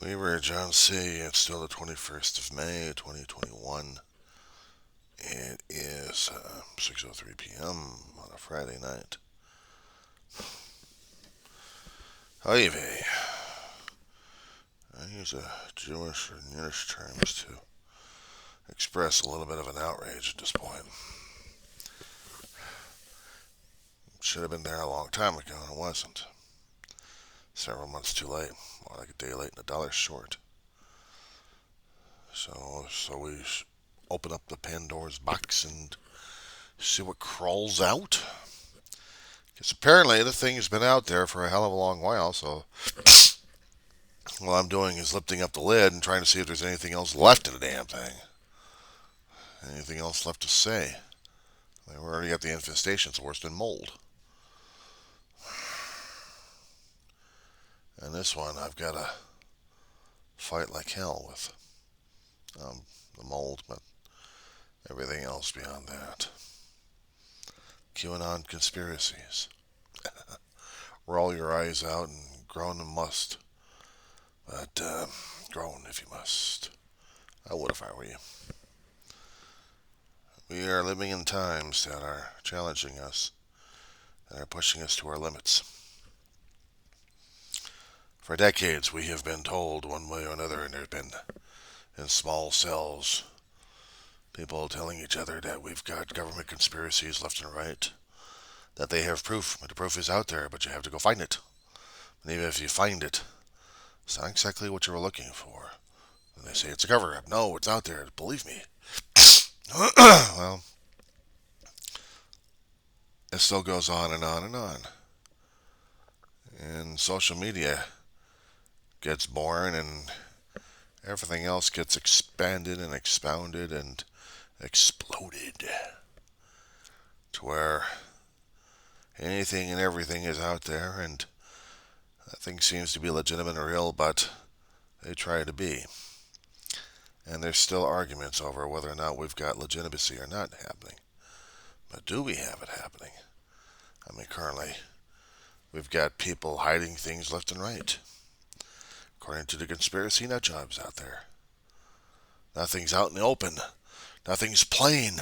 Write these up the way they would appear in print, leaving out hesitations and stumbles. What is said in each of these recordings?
Weaver, John C. It's still the 21st of May, 2021. It is 6:03 p.m. on a Friday night. Oy vey. I use a Jewish or Yiddish terms to express a little bit of an outrage at this point. Should have been there a long time ago, and it wasn't. Several months too late, more like a day late and a dollar short. So we open up the Pandora's box and see what crawls out. Because apparently the thing has been out there for a hell of a long while, so what I'm doing is lifting up the lid and trying to see if there's anything else left in the damn thing. Anything else left to say? I mean, we already got the infestation, it's worse than mold. And this one, I've got to fight like hell with the mold, but everything else beyond that. QAnon conspiracies. Roll your eyes out and groan and must. But groan if you must. I would if I were you. We are living in times that are challenging us, that are pushing us to our limits. For decades, we have been told one way or another, and there have been in small cells people telling each other that we've got government conspiracies left and right, that they have proof, but the proof is out there, but you have to go find it. And even if you find it, it's not exactly what you were looking for. And they say it's a cover-up. No, it's out there. Believe me. Well, it still goes on and on and on. And social media gets born and everything else gets expanded and expounded and exploded to where anything and everything is out there, and that thing seems to be legitimate and real, but they try to be. And there's still arguments over whether or not we've got legitimacy or not happening. But do we have it happening? I mean, currently, we've got people hiding things left and right. According to the conspiracy nut jobs out there. Nothing's out in the open. Nothing's plain.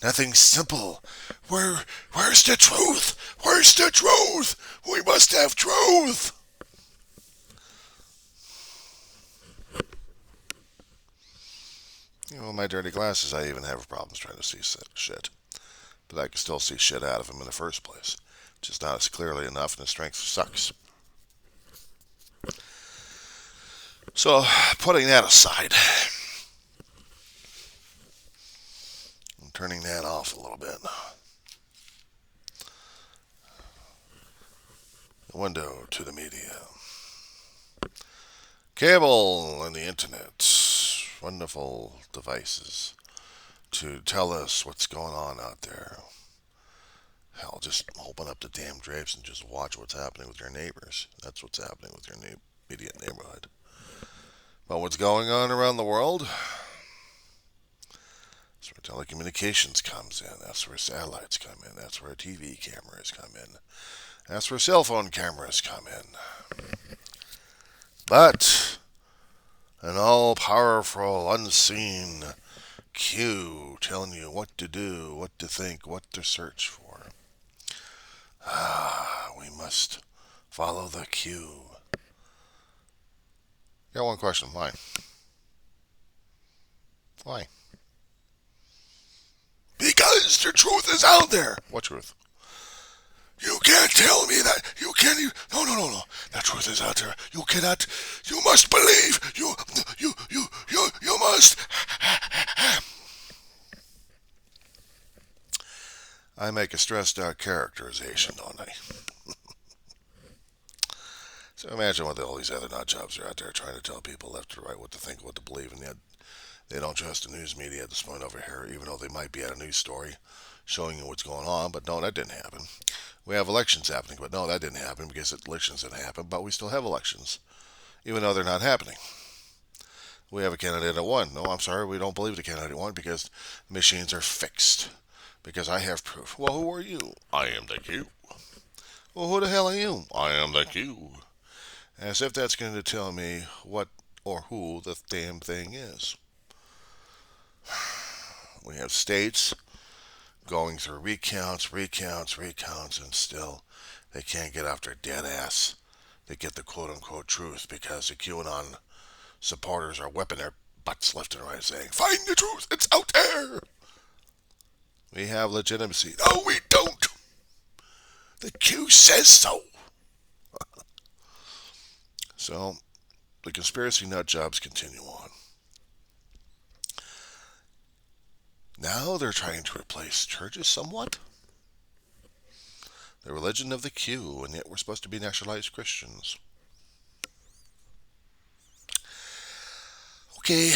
Nothing's simple. Where's the truth? Where's the truth? We must have truth. You know, with my dirty glasses, I even have problems trying to see shit. But I can still see shit out of them in the first place. Just not as clearly enough, and the strength sucks. So, putting that aside, I'm turning that off a little bit. The window to the media. Cable and the internet. Wonderful devices to tell us what's going on out there. Hell, just open up the damn drapes and just watch what's happening with your neighbors. That's what's happening with your immediate neighborhood. But what's going on around the world? That's where telecommunications comes in. That's where satellites come in. That's where TV cameras come in. That's where cell phone cameras come in. But an all-powerful, unseen cue telling you what to do, what to think, what to search for. We must follow the cue. Got one question. Why? Why? Because the truth is out there. What truth? You can't tell me that. You can't even. No. The truth is out there. You cannot. You must believe. You must. I make a stressed out characterization, don't I? So imagine what all these other nut jobs are out there trying to tell people left to right what to think, what to believe, and yet they don't trust the news media at this point over here, even though they might be at a news story showing you what's going on. But no, that didn't happen. We have elections happening, but no, that didn't happen because elections didn't happen, but we still have elections, even though they're not happening. We have a candidate that won. No, I'm sorry, we don't believe the candidate won because the machines are fixed. Because I have proof. Well, who are you? I am the Q. Well, who the hell are you? I am the Q. As if that's going to tell me what or who the damn thing is. We have states going through recounts, and still they can't get off their dead ass to get the quote unquote truth because the QAnon supporters are whipping their butts left and right saying, find the truth, it's out there. We have legitimacy. No, we don't. The Q says so. So, the conspiracy nut jobs continue on. Now they're trying to replace churches somewhat. The religion of the Q, and yet we're supposed to be nationalized Christians. Okay.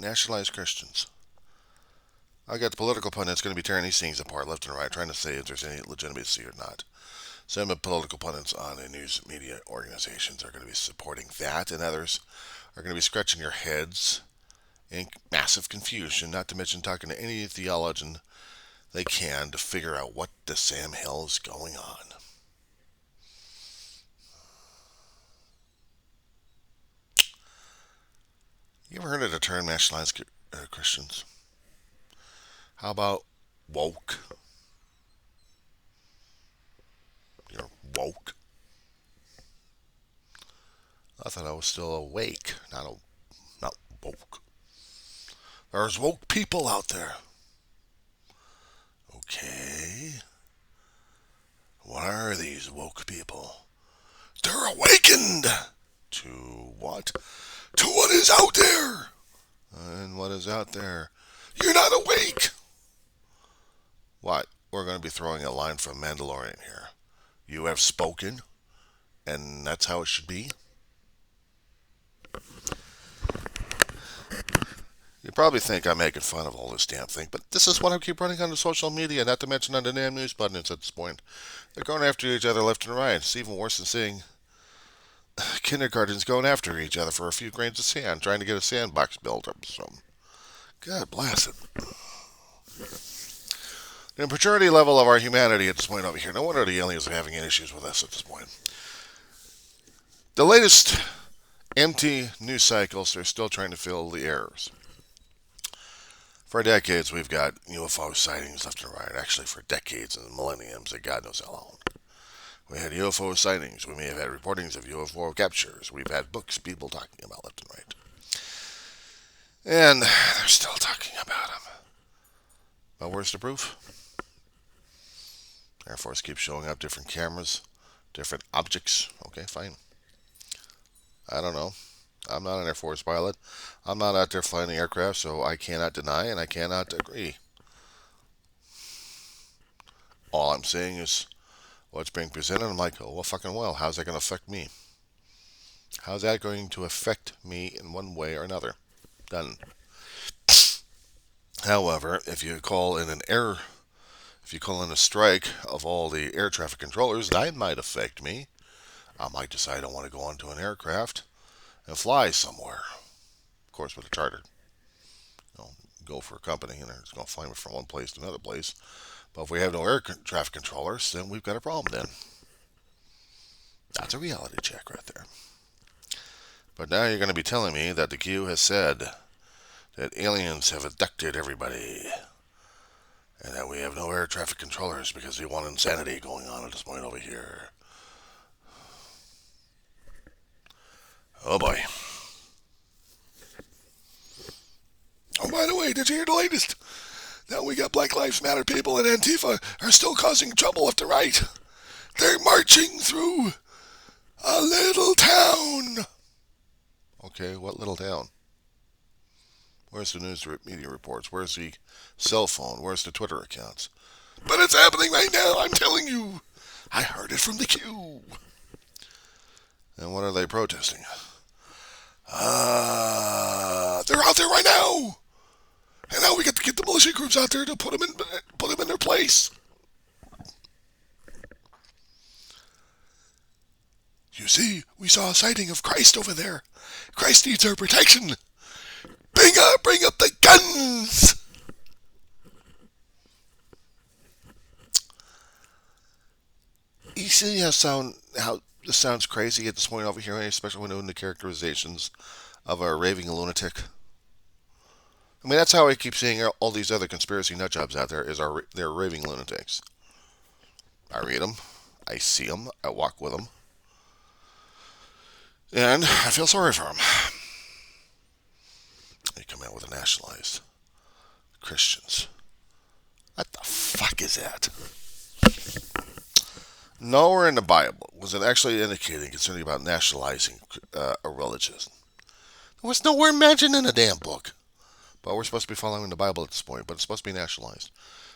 Nationalized Christians. I got the political pundits going to be tearing these things apart left and right, trying to say if there's any legitimacy or not. Some of the political pundits on the news media organizations are going to be supporting that, and others are going to be scratching their heads in massive confusion, not to mention talking to any theologian they can to figure out what the Sam hell is going on. You ever heard of the term nationalized Christians? How about woke? You're woke? I thought I was still awake, not woke. There's woke people out there. Okay. What are these woke people? They're awakened to what? To what is out there. And what is out there? You're not awake. What? We're going to be throwing a line from Mandalorian here. You have spoken, and that's how it should be. You probably think I'm making fun of all this damn thing, but this is what I keep running on the social media, not to mention on the damn news buttons at this point. They're going after each other left and right. It's even worse than seeing kindergartens going after each other for a few grains of sand, trying to get a sandbox built up. So, God bless it. The immaturity level of our humanity at this point over here. No wonder the aliens are having issues with us at this point. The latest empty news cycles are still trying to fill the errors. For decades, we've got UFO sightings left and right. Actually, for decades and millenniums, and God knows how long. We had UFO sightings. We may have had reportings of UFO captures. We've had books, people talking about left and right. And they're still talking about them. But where's the proof? Air Force keeps showing up different cameras, different objects. Okay, fine. I don't know. I'm not an Air Force pilot. I'm not out there flying the aircraft, so I cannot deny and I cannot agree. All I'm saying is what's being presented. I'm like, oh, well, fucking well. How's that going to affect me? How's that going to affect me in one way or another? Done. However, if you call in a strike of all the air traffic controllers, that might affect me. I might decide I want to go onto an aircraft and fly somewhere. Of course, with a charter. Go for a company and it's going to fly me from one place to another place. But if we have no air traffic controllers, then we've got a problem then. That's a reality check right there. But now you're going to be telling me that the Q has said that aliens have abducted everybody and that we have no air traffic controllers because we want insanity going on at this point over here. Oh boy. Oh, by the way, did you hear the latest? Now we got Black Lives Matter people and Antifa are still causing trouble left to right. They're marching through a little town. Okay, what little town? Where's the news media reports? Where's the cell phone? Where's the Twitter accounts? But it's happening right now, I'm telling you. I heard it from the Q. And what are they protesting? They're out there right now. And now we got to get the militia groups out there to put them in their place. You see, we saw a sighting of Christ over there. Christ needs our protection. Bring up the guns. You see how this sounds crazy at this point over here, especially when doing the characterizations of a raving lunatic. I mean, that's how I keep seeing all these other conspiracy nut jobs out there. They're raving lunatics. I read them, I see them, I walk with them, and I feel sorry for them. They come out with the nationalized Christians. What the fuck is that? Nowhere in the Bible was it actually indicating concerning about nationalizing a religion. There was nowhere mentioned in the damn book. But we're supposed to be following the Bible at this point, but it's supposed to be nationalized.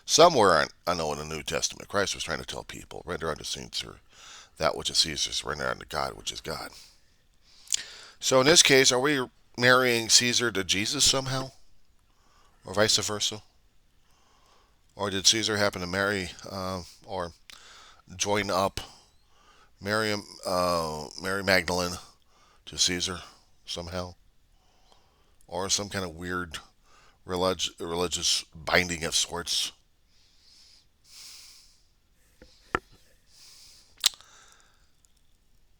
Somewhere, I know in the New Testament, Christ was trying to tell people, render unto Caesar that which is Caesar's, render unto God which is God. So in this case, are we marrying Caesar to Jesus somehow? Or vice versa? Or did Caesar happen to marry or join up Mary Magdalene to Caesar somehow? Or some kind of weird religious binding of sorts?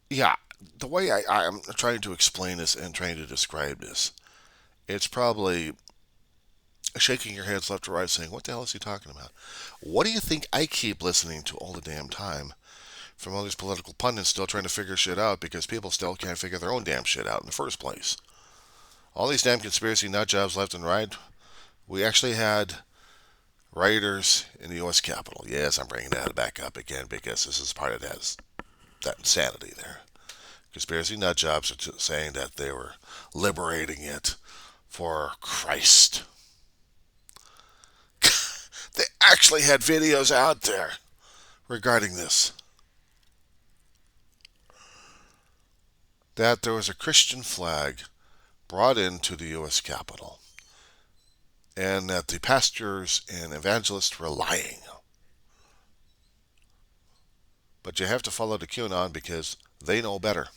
Yeah, the way I'm trying to explain this and trying to describe this, it's probably shaking your heads left to right saying, what the hell is he talking about? What do you think I keep listening to all the damn time from all these political pundits still trying to figure shit out because people still can't figure their own damn shit out in the first place? All these damn conspiracy nut jobs left and right. We actually had rioters in the U.S. Capitol. Yes, I'm bringing that back up again because this is part of that insanity there. Conspiracy nut jobs are saying that they were liberating it for Christ. They actually had videos out there regarding this. That there was a Christian flag brought into the U.S. Capitol and that the pastors and evangelists were lying. But you have to follow the QAnon because they know better.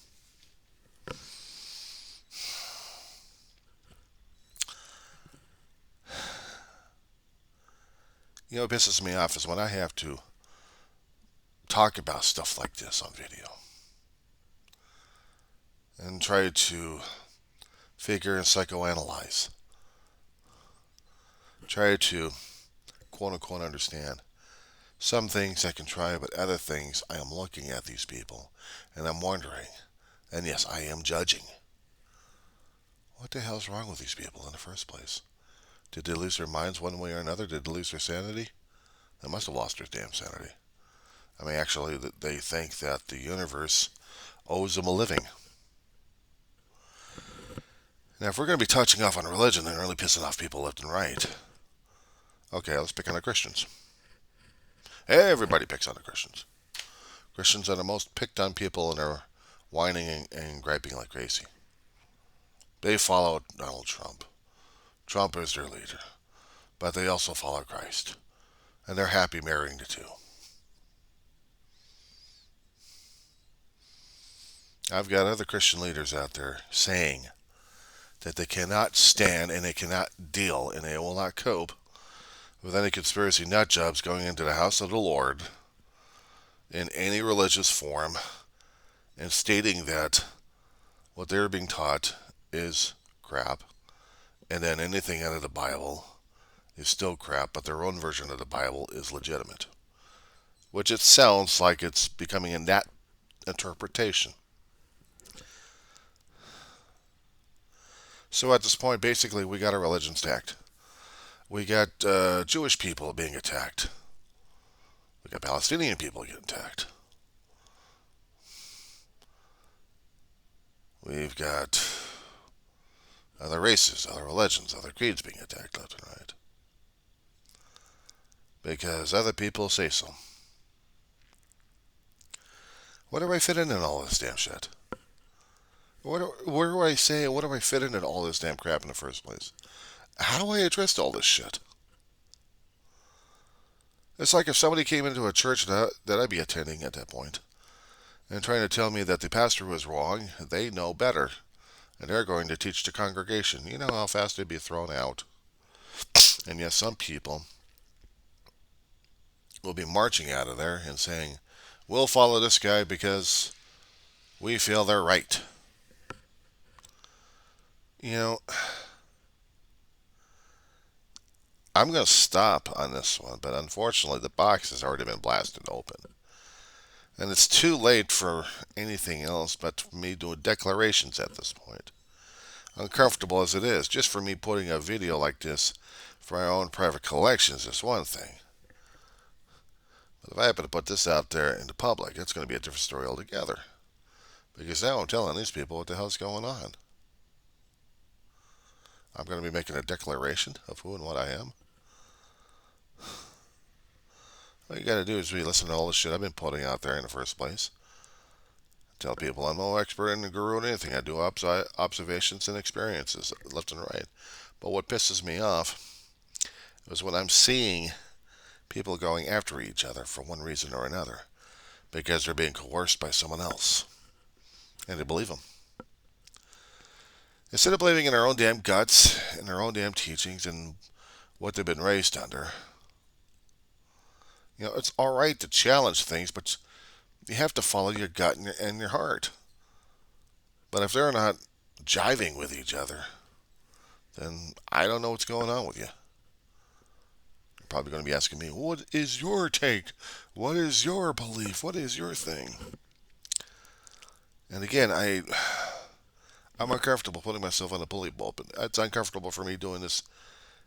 You know, what pisses me off is when I have to talk about stuff like this on video and try to figure and psychoanalyze. Try to quote unquote understand. Some things I can try, but other things I am looking at these people and I'm wondering, and yes, I am judging. What the hell's wrong with these people in the first place? Did they lose their minds one way or another? Did they lose their sanity? They must have lost their damn sanity. I mean, actually, they think that the universe owes them a living. Now, if we're going to be touching off on religion and really pissing off people left and right, okay, let's pick on the Christians. Everybody picks on the Christians. Christians are the most picked on people and are whining and griping like crazy. They follow Donald Trump. Trump is their leader. But they also follow Christ. And they're happy marrying the two. I've got other Christian leaders out there saying that they cannot stand and they cannot deal and they will not cope with any conspiracy nut jobs going into the house of the Lord in any religious form and stating that what they're being taught is crap and then anything out of the Bible is still crap, but their own version of the Bible is legitimate. Which it sounds like it's becoming in that interpretation. So at this point, basically, we got a religion stacked. We got Jewish people being attacked. We got Palestinian people getting attacked. We've got other races, other religions, other creeds being attacked left and right. Because other people say so. Where do I fit in all this damn shit? Where do I say, what do I fit in all this damn crap in the first place? How do I address all this shit? It's like if somebody came into a church that I'd be attending at that point and trying to tell me that the pastor was wrong, they know better. And they're going to teach the congregation. You know how fast they'd be thrown out. And yes, some people will be marching out of there and saying, we'll follow this guy because we feel they're right. You know, I'm going to stop on this one, but unfortunately, the box has already been blasted open. And it's too late for anything else but for me doing declarations at this point. Uncomfortable as it is, just for me putting a video like this for my own private collections is one thing. But if I happen to put this out there in the public, it's going to be a different story altogether. Because now I'm telling these people what the hell's going on. I'm going to be making a declaration of who and what I am. All you got to do is really listen to all the shit I've been putting out there in the first place. Tell people I'm no expert and a guru in anything. I do observations and experiences left and right. But what pisses me off is when I'm seeing people going after each other for one reason or another because they're being coerced by someone else. And they believe them. Instead of believing in their own damn guts and their own damn teachings and what they've been raised under. You know, it's all right to challenge things, but you have to follow your gut and your heart. But if they're not jiving with each other, then I don't know what's going on with you. You're probably going to be asking me, what is your take? What is your belief? What is your thing? And again, I'm uncomfortable putting myself on a bully pulpit. It's uncomfortable for me doing this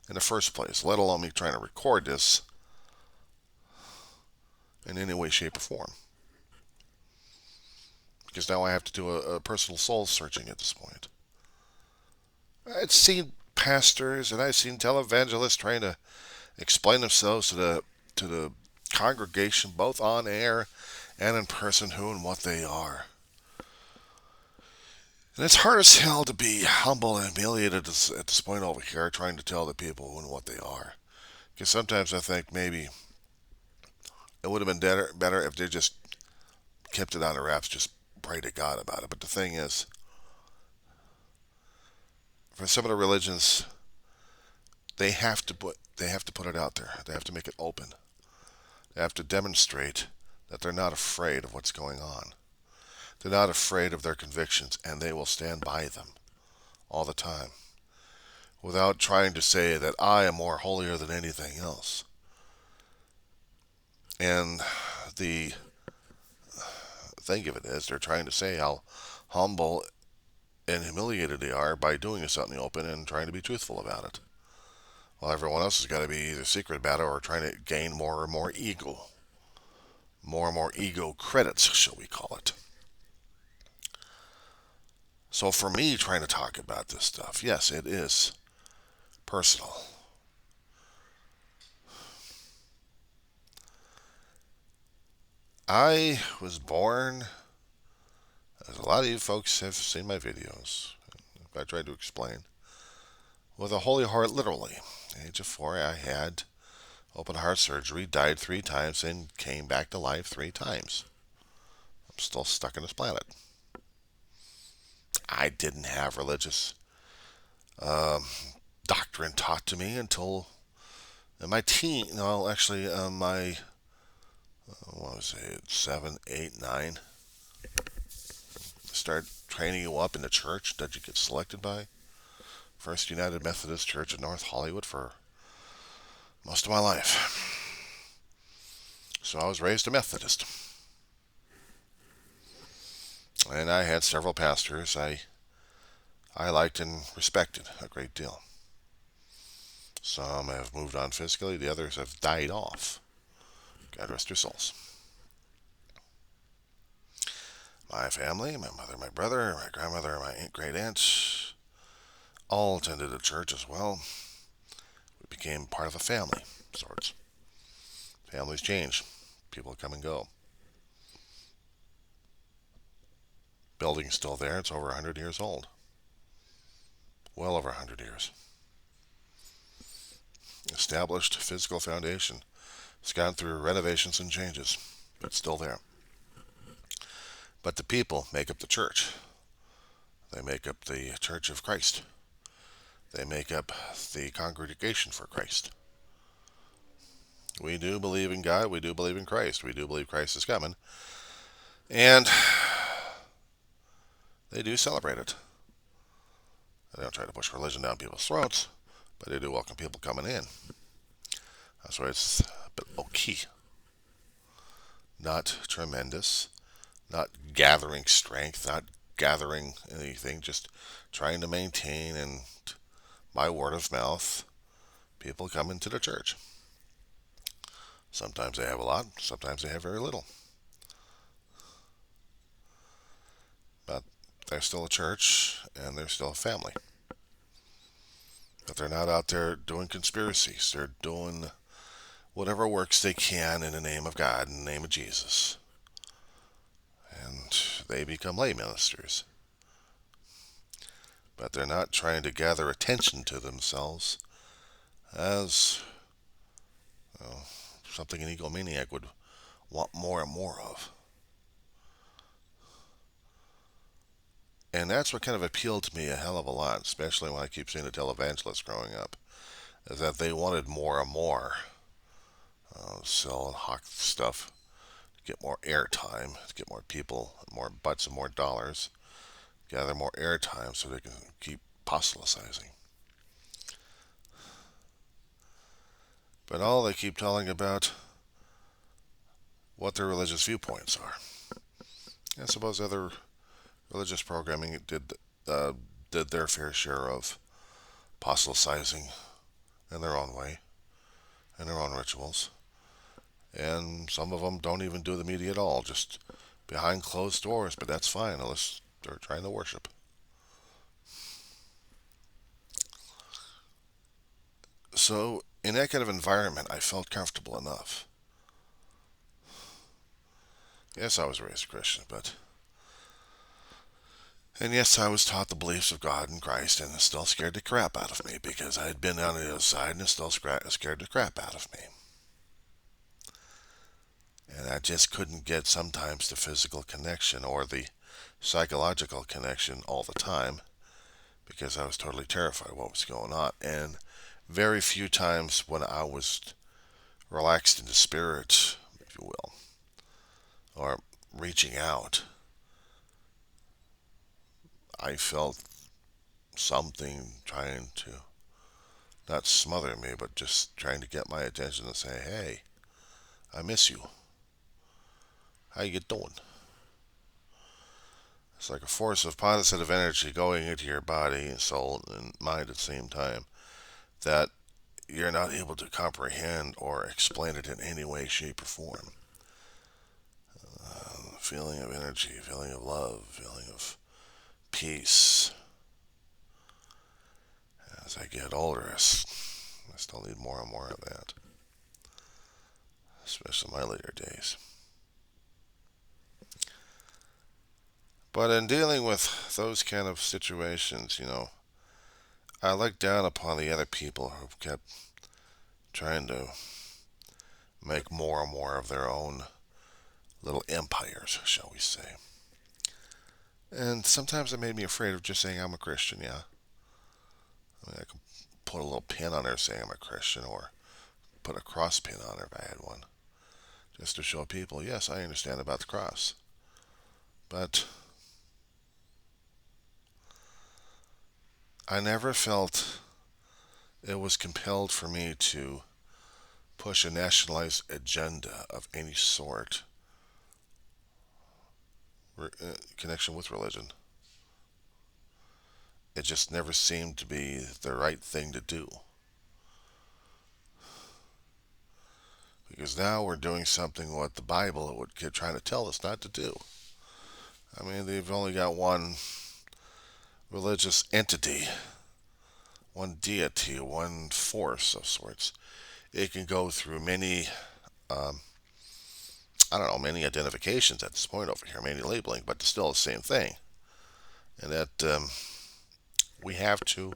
in the first place, let alone me trying to record this in any way, shape, or form. Because now I have to do a personal soul searching at this point. I've seen pastors and I've seen televangelists trying to explain themselves to the congregation, both on air and in person, who and what they are. And it's hard as hell to be humble and humiliated at this point over here, trying to tell the people who and what they are. Because sometimes I think maybe it would have been better if they just kept it on the wraps, just pray to God about it. But the thing is, for some of the religions, they have to put it out there. They have to make it open. They have to demonstrate that they're not afraid of what's going on. They're not afraid of their convictions, and they will stand by them all the time without trying to say that I am more holier than anything else. And the thing of it is, they're trying to say how humble and humiliated they are by doing this out in the open and trying to be truthful about it. While everyone else has got to be either secret about it or trying to gain more and more ego. More and more ego credits, shall we call it. So for me, trying to talk about this stuff, yes, it is personal. I was born, as a lot of you folks have seen my videos, I tried to explain, with a holy heart literally. At the age of 4, I had open heart surgery, died 3 times, and came back to life 3 times. I'm still stuck on this planet. I didn't have religious doctrine taught to me until in my my, what was it, 7, 8, 9. Start training you up in the church that you get selected by. First United Methodist Church in North Hollywood for most of my life. So I was raised a Methodist. And I had several pastors I liked and respected a great deal. Some have moved on physically, the others have died off. God rest their souls. My family, my mother, my brother, my grandmother, my great aunts, all attended the church as well. We became part of a family, of sorts. Families change. People come and go. Building's still there. It's over 100 years old. Well over 100 years. Established physical foundation. It's gone through renovations and changes, but it's still there. But the people make up the church. They make up the Church of Christ. They make up the congregation for Christ. We do believe in God. We do believe in Christ. We do believe Christ is coming. And they do celebrate it. They don't try to push religion down people's throats, but they do welcome people coming in. That's why it's a bit low key. Not tremendous, not gathering strength, not gathering anything, just trying to maintain, and by word of mouth, people come into the church. Sometimes they have a lot, sometimes they have very little. But they're still a church, and they're still a family. But they're not out there doing conspiracies. They're doing whatever works they can in the name of God, in the name of Jesus. And they become lay ministers. But they're not trying to gather attention to themselves as something an egomaniac would want more and more of. And that's what kind of appealed to me a hell of a lot, especially when I keep seeing the televangelists growing up, is that they wanted more and more. Sell and hawk stuff to get more airtime, to get more people, more butts and more dollars, gather more airtime so they can keep proselytizing. But all they keep telling about what their religious viewpoints are. I suppose other religious programming did their fair share of proselytizing in their own way, in their own rituals. And some of them don't even do the media at all, just behind closed doors, but that's fine unless they're trying to worship. So, in that kind of environment, I felt comfortable enough. Yes, I was raised Christian, and yes, I was taught the beliefs of God and Christ, and it still scared the crap out of me because I had been on the other side, and it still scared the crap out of me. And I just couldn't get sometimes the physical connection or the psychological connection all the time because I was totally terrified of what was going on. And very few times when I was relaxed in the spirit, if you will, or reaching out, I felt something trying to not smother me, but just trying to get my attention and say, hey, I miss you. How you doing? It's like a force of positive energy going into your body and soul and mind at the same time that you're not able to comprehend or explain it in any way, shape, or form. Feeling of energy, feeling of love, feeling of peace. As I get older, I still need more and more of that, especially in my later days. But in dealing with those kind of situations, I looked down upon the other people who kept trying to make more and more of their own little empires, shall we say. And sometimes it made me afraid of just saying I'm a Christian, yeah. I could put a little pin on there saying I'm a Christian, or put a cross pin on there if I had one, just to show people, yes, I understand about the cross. But I never felt it was compelled for me to push a nationalized agenda of any sort, connection with religion. It just never seemed to be the right thing to do. Because now we're doing something what the Bible would keep trying to tell us not to do. I mean, they've only got one religious entity, one deity, one force of sorts. It can go through many, many identifications at this point over here, many labeling, but it's still the same thing. And that we have to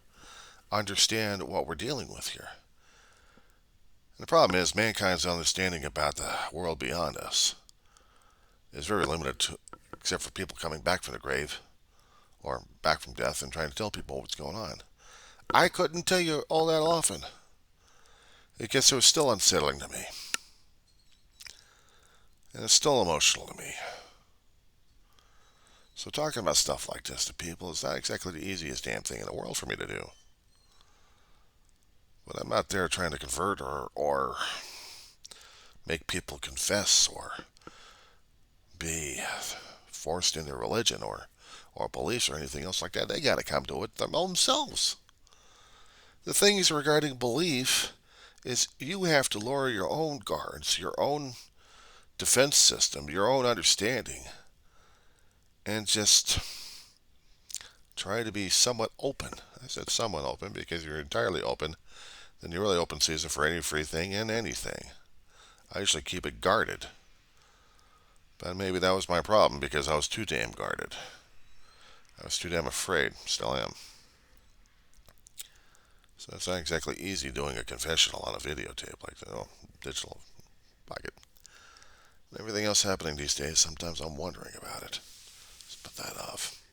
understand what we're dealing with here. And the problem is mankind's understanding about the world beyond us is very limited, except for people coming back from the grave or back from death and trying to tell people what's going on. I couldn't tell you all that often because it was still unsettling to me. And it's still emotional to me. So talking about stuff like this to people is not exactly the easiest damn thing in the world for me to do. But I'm not there trying to convert or make people confess or be forced into religion or beliefs or anything else like that. They got to come to it themselves. The things regarding belief is you have to lower your own guards, your own defense system, your own understanding, and just try to be somewhat open. I said somewhat open because you're entirely open, then you're really open season for any free thing and anything. I usually keep it guarded. But maybe that was my problem because I was too damn guarded. I was too damn afraid. Still am. So it's not exactly easy doing a confessional on a videotape like that. Oh, digital pocket. And everything else happening these days, sometimes I'm wondering about it. Let's put that off.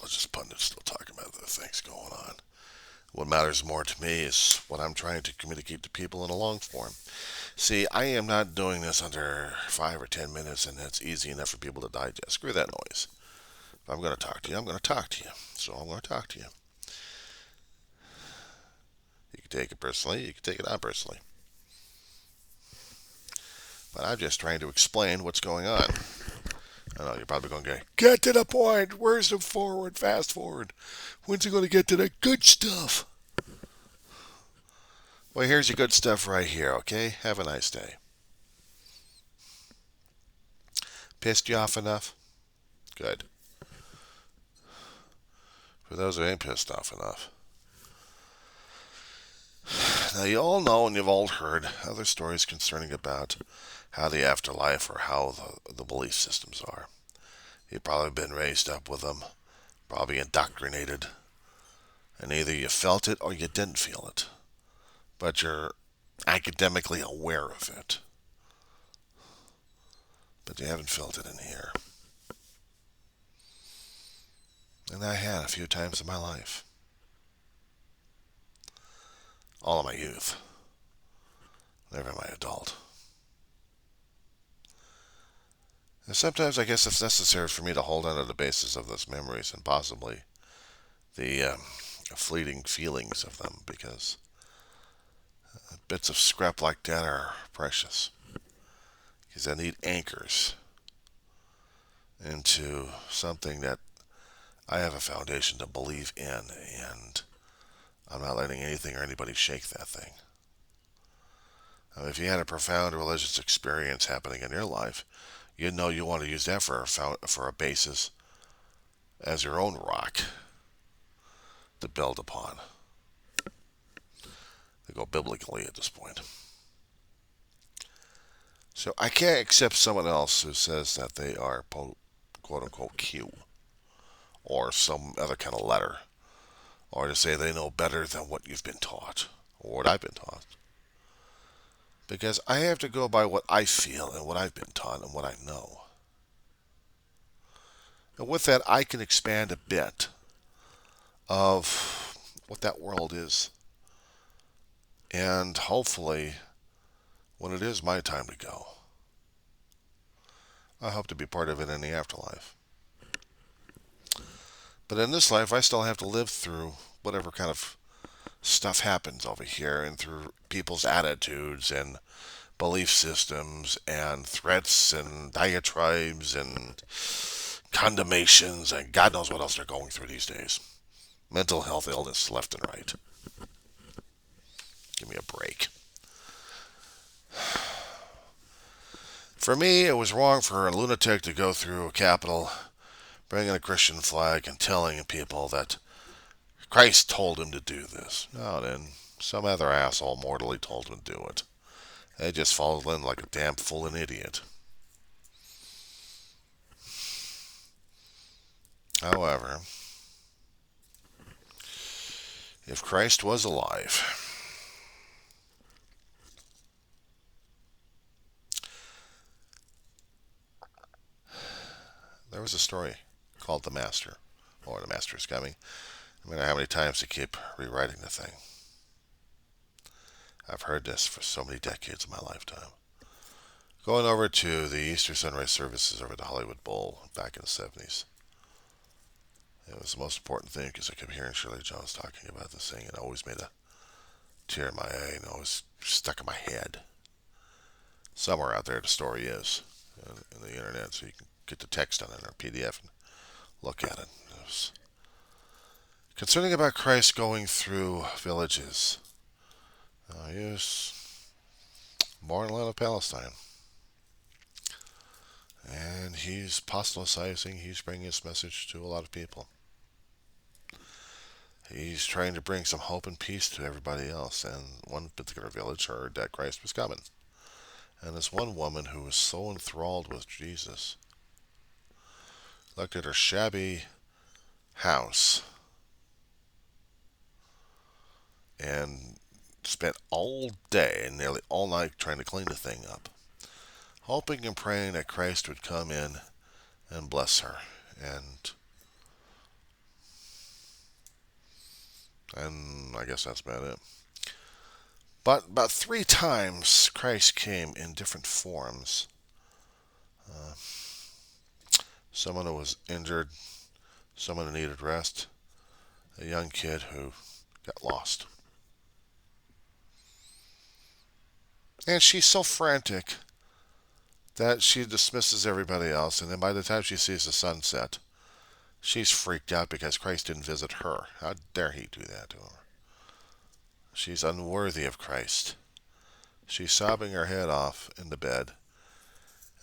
Let's just pundits still talking about the things going on. What matters more to me is what I'm trying to communicate to people in a long form. See, I am not doing this under 5 or 10 minutes, and it's easy enough for people to digest. Screw that noise. If I'm going to talk to you, I'm going to talk to you. So I'm going to talk to you. You can take it personally, you can take it on personally. But I'm just trying to explain what's going on. I know you're probably going to get to the point. Where's the forward, fast forward? When's it going to get to the good stuff? Well, here's your good stuff right here, okay? Have a nice day. Pissed you off enough? Good. For those who ain't pissed off enough. Now, you all know and you've all heard other stories concerning about how the afterlife or how the belief systems are. You've probably been raised up with them, probably indoctrinated, and either you felt it or you didn't feel it. But you're academically aware of it. But you haven't felt it in here. And I had a few times in my life. All of my youth. Never my adult. And sometimes I guess it's necessary for me to hold on to the basis of those memories and possibly the fleeting feelings of them because bits of scrap like that are precious. Because I need anchors into something that I have a foundation to believe in, and I'm not letting anything or anybody shake that thing. If you had a profound religious experience happening in your life, you know you want to use that for a basis as your own rock to build upon. They go biblically at this point. So I can't accept someone else who says that they are quote-unquote Q or some other kind of letter, or to say they know better than what you've been taught or what I've been taught. Because I have to go by what I feel and what I've been taught and what I know. And with that, I can expand a bit of what that world is. And hopefully, when it is my time to go, I hope to be part of it in the afterlife. But in this life, I still have to live through whatever kind of stuff happens over here and through people's attitudes and belief systems and threats and diatribes and condemnations and God knows what else they're going through these days. Mental health illness left and right. Give me a break. For me, it was wrong for a lunatic to go through a Capitol bringing a Christian flag and telling people that Christ told him to do this. No, then some other asshole mortally told him to do it. They just followed in like a damn fool and idiot. However, if Christ was alive, there was a story called The Master, or The Master is Coming. No matter how many times they keep rewriting the thing. I've heard this for so many decades of my lifetime. Going over to the Easter sunrise services over at the Hollywood Bowl back in the 70s. It was the most important thing because I kept hearing Shirley Jones talking about this thing, and it always made a tear in my eye and always stuck in my head. Somewhere out there the story is in the internet, so you can get the text on it or PDF and look at it. It was concerning about Christ going through villages. He was born in the land of Palestine. And he's apostatizing. He's bringing his message to a lot of people. He's trying to bring some hope and peace to everybody else. And one particular village heard that Christ was coming. And this one woman who was so enthralled with Jesus looked at her shabby house and spent all day and nearly all night trying to clean the thing up, hoping and praying that Christ would come in and bless her. And I guess that's about it. But about 3 times Christ came in different forms. Someone who was injured, someone who needed rest, a young kid who got lost. And she's so frantic that she dismisses everybody else, and then by the time she sees the sunset, she's freaked out because Christ didn't visit her. How dare he do that to her? She's unworthy of Christ. She's sobbing her head off in the bed,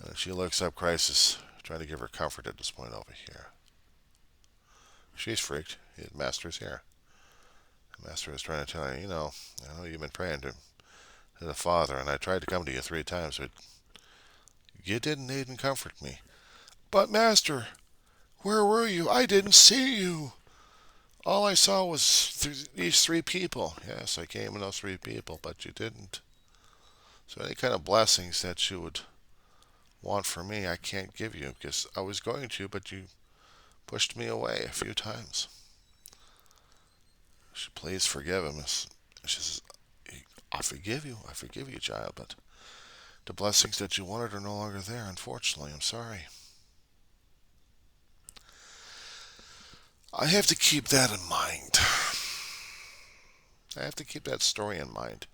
and she looks up. Christ is trying to give her comfort at this point over here. She's freaked. The master's here. The master is trying to tell her, I know you've been praying to the Father, and I tried to come to you 3 times, but you didn't even comfort me. But Master, where were you? I didn't see you. All I saw was these 3 people. Yes, I came in those 3 people, but you didn't. So any kind of blessings that you would want from me, I can't give you because I was going to, but you pushed me away a few times. Please forgive him. She says, I forgive you, child, but the blessings that you wanted are no longer there, unfortunately. I'm sorry. I have to keep that in mind. I have to keep that story in mind.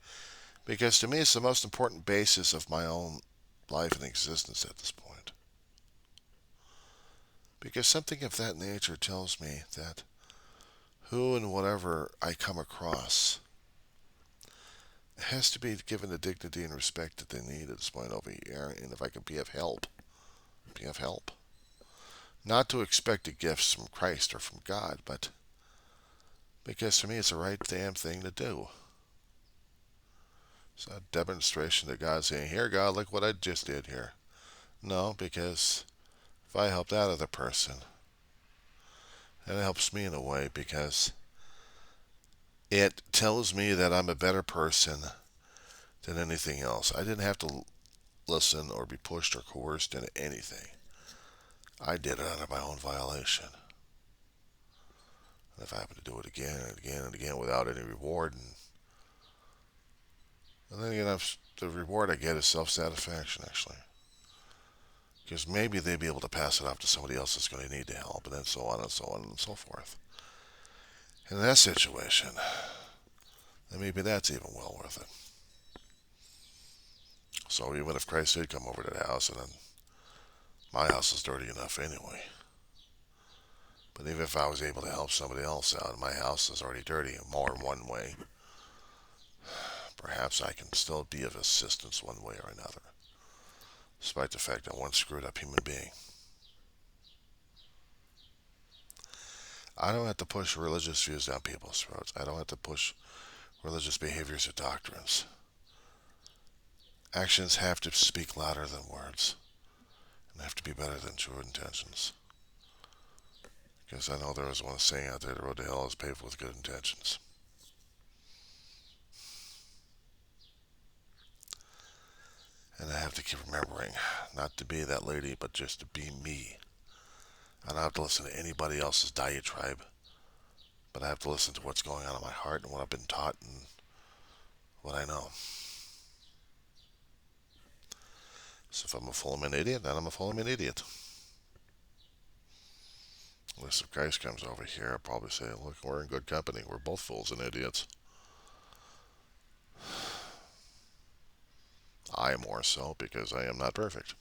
Because to me, it's the most important basis of my own life and existence at this point. Because something of that nature tells me that who and whatever I come across has to be given the dignity and respect that they need at this point over here. And if I can be of help, be of help. Not to expect the gifts from Christ or from God, but because to me it's the right damn thing to do. It's a demonstration that God's saying, here, God, look what I just did here. No, because if I help that other person, it helps me in a way because it tells me that I'm a better person than anything else. I didn't have to listen or be pushed or coerced into anything. I did it under my own violation. And if I happen to do it again and again and again without any reward, and then again, the reward I get is self-satisfaction, actually. Because maybe they'd be able to pass it off to somebody else that's going to need the help, and then so on and so on and so forth. In that situation, then maybe that's even well worth it. So even if Christ did come over to the house, and then my house is dirty enough anyway. But even if I was able to help somebody else out, and my house is already dirty in more than one way, perhaps I can still be of assistance one way or another, despite the fact I'm one screwed up human being. I don't have to push religious views down people's throats. I don't have to push religious behaviors or doctrines. Actions have to speak louder than words, and have to be better than true intentions. Because I know there is one saying out there, the road to hell is paved with good intentions. And I have to keep remembering not to be that lady, but just to be me. I don't have to listen to anybody else's diatribe, but I have to listen to what's going on in my heart and what I've been taught and what I know. So if I'm a full-man idiot, then I'm a full-man idiot. Unless if Christ comes over here, I'll probably say, look, we're in good company. We're both fools and idiots. I more so because I am not perfect.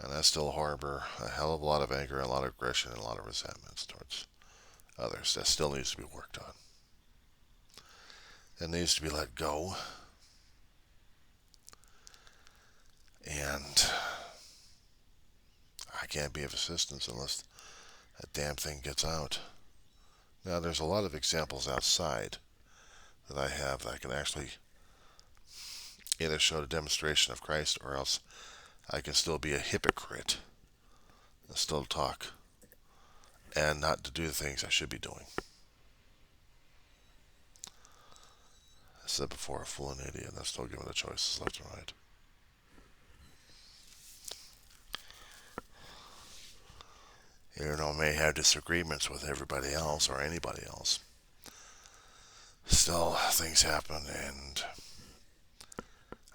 And I still harbor a hell of a lot of anger, a lot of aggression, and a lot of resentments towards others. That still needs to be worked on. It needs to be let go. And I can't be of assistance unless that damn thing gets out. Now, there's a lot of examples outside that I have that I can actually either show the demonstration of Christ, or else I can still be a hypocrite and still talk and not to do the things I should be doing. I said before, a fool and idiot, and I'm still given the choices left and right. Even though I may have disagreements with everybody else or anybody else, still things happen, and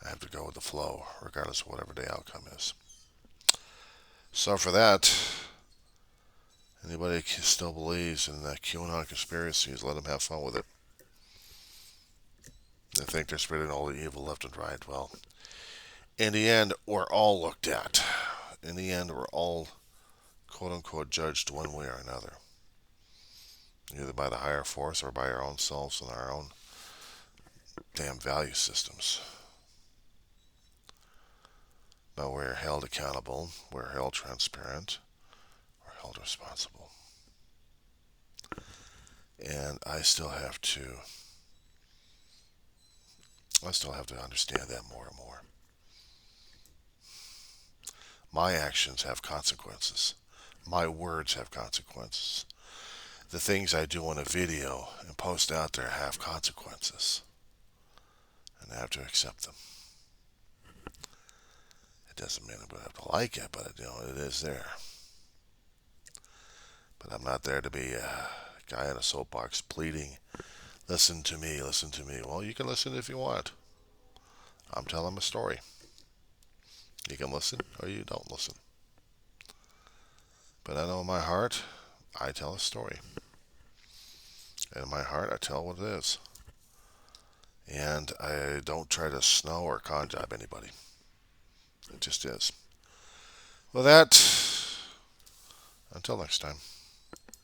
I have to go with the flow, regardless of whatever the outcome is. So for that, anybody who still believes in the QAnon conspiracies, let them have fun with it. They think they're spreading all the evil left and right. Well, in the end, we're all looked at. In the end, we're all, quote-unquote, judged one way or another. Either by the higher force or by our own selves and our own damn value systems. But we're held accountable, we're held transparent, we're held responsible. And I still have to understand that more and more. My actions have consequences. My words have consequences. The things I do on a video and post out there have consequences. And I have to accept them. It doesn't mean I'm going to have to like it, but it is there. But I'm not there to be a guy in a soapbox pleading, listen to me, listen to me. Well, you can listen if you want. I'm telling a story. You can listen or you don't listen. But I know in my heart, I tell a story. And in my heart, I tell what it is. And I don't try to snow or con job anybody. It just is. With that, until next time.